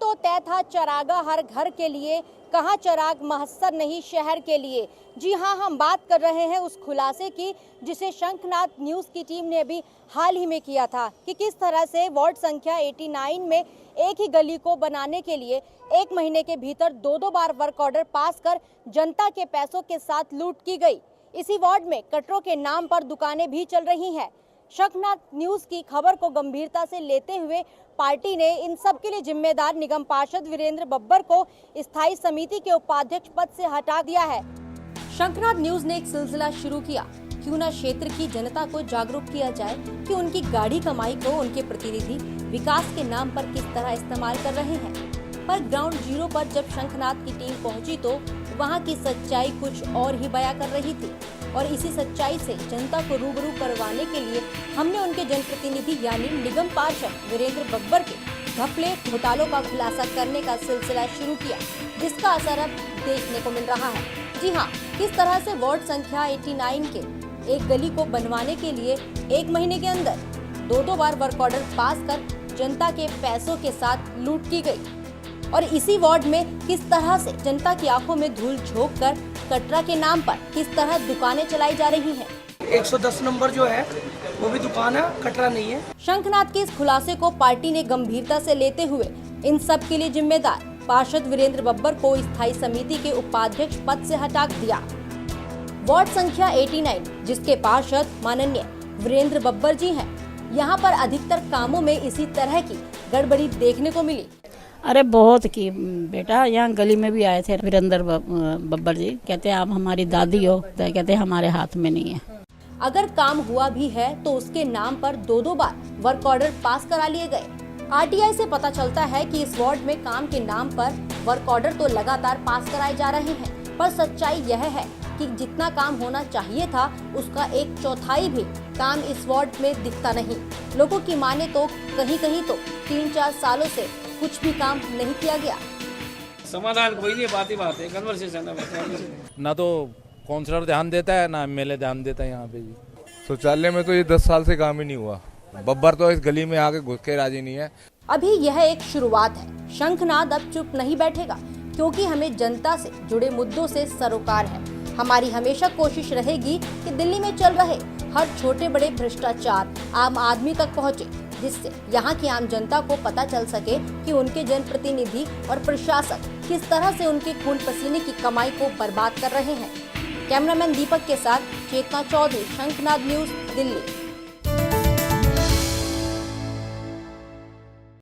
तो तय था चरागा हर घर के लिए, कहाँ चराग महस्सर नहीं शहर के लिए। जी हाँ, हम बात कर रहे हैं उस खुलासे की जिसे शंखनाद न्यूज़ की टीम ने अभी हाल ही में किया था कि किस तरह से वार्ड संख्या 89 में एक ही गली को बनाने के लिए 1 महीने के भीतर 2 बार वर्क ऑर्डर पास कर जनता के पैसों के साथ लूट की गई। इसी वार्ड में कटरों के नाम पर दुकानें भी चल रही हैं। शंखनाद न्यूज़ की खबर को गंभीरता से लेते हुए पार्टी ने इन सब के लिए जिम्मेदार निगम पार्षद वीरेंद्र बब्बर को स्थायी समिति के उपाध्यक्ष पद से हटा दिया है। शंखनाद न्यूज़ ने एक सिलसिला शुरू किया, क्यों न क्षेत्र की जनता को जागरूक किया जाए कि उनकी गाढ़ी कमाई को उनके प्रतिनिधि विकास के नाम पर किस तरह इस्तेमाल कर रहे हैं। पर ग्राउंड जीरो पर जब शंखनाद की टीम पहुंची तो वहां की सच्चाई कुछ और ही बयां कर रही थी और इसी सच्चाई से जनता को रूबरू करवाने के लिए हमने उनके जनप्रतिनिधि यानी निगम पार्षद वीरेंद्र बब्बर के घपले घोटालों का खुलासा करने का सिलसिला शुरू किया, जिसका असर अब देखने को मिल रहा है। जी हाँ, किस तरह से वार्ड संख्या 89 के एक गली को बनवाने के लिए 1 महीने के अंदर 2 बार वर्क ऑर्डर पास कर जनता के पैसों के साथ लूट की गई और इसी वार्ड में किस तरह से जनता की आंखों में धूल झोंक कर कटरा के नाम पर किस तरह दुकानें चलाई जा रही हैं। 110 नंबर जो है वो भी दुकान है, कटरा नहीं है। शंखनाद के इस खुलासे को पार्टी ने गंभीरता से लेते हुए इन सब के लिए जिम्मेदार पार्षद वीरेंद्र बब्बर को स्थायी समिति के उपाध्यक्ष पद से हटा दिया। वार्ड संख्या 89 जिसके पार्षद माननीय वीरेंद्र बब्बर जी हैं, यहाँ पर अधिकतर कामों में इसी तरह की गड़बड़ी देखने को मिली। अरे बहुत की बेटा, यहाँ गली में भी आए थे वीरेंद्र बब्बर जी, कहते आप हमारी दादी हो, तो कहते हमारे हाथ में नहीं है। अगर काम हुआ भी है तो उसके नाम पर 2 बार वर्क ऑर्डर पास करा लिए गए। आरटीआई से पता चलता है कि इस वार्ड में काम के नाम पर वर्क ऑर्डर तो लगातार पास कराए जा रहे हैं, पर सच्चाई यह है कि जितना काम होना चाहिए था उसका 1/4 भी काम इस वार्ड में दिखता नहीं। लोगों की माने तो कहीं कहीं तो 3-4 सालों से कुछ भी काम नहीं किया गया। समाधान कोई नहीं, बात ही बात है, कन्वर्सेशन है। ना तो काउंसलर ध्यान देता है ना एमएलए ध्यान देता है। यहाँ पे जी शौचालय में तो ये 10 साल से काम ही नहीं हुआ। बब्बर तो इस गली में आके घुस के राजी नहीं है। अभी यह एक शुरुआत है। शंखनाद अब चुप नहीं बैठेगा, क्योंकि हमें जनता से जुड़े मुद्दों से सरोकार है। हमारी हमेशा कोशिश रहेगी कि दिल्ली में चल रहे हर छोटे बड़े भ्रष्टाचार आम आदमी तक पहुँचे, जिससे यहाँ की आम जनता को पता चल सके कि उनके जनप्रतिनिधि और प्रशासक किस तरह से उनके खून पसीने की कमाई को बर्बाद कर रहे हैं। कैमरामैन दीपक के साथ चेतना चौधरी, शंखनाद न्यूज़, दिल्ली।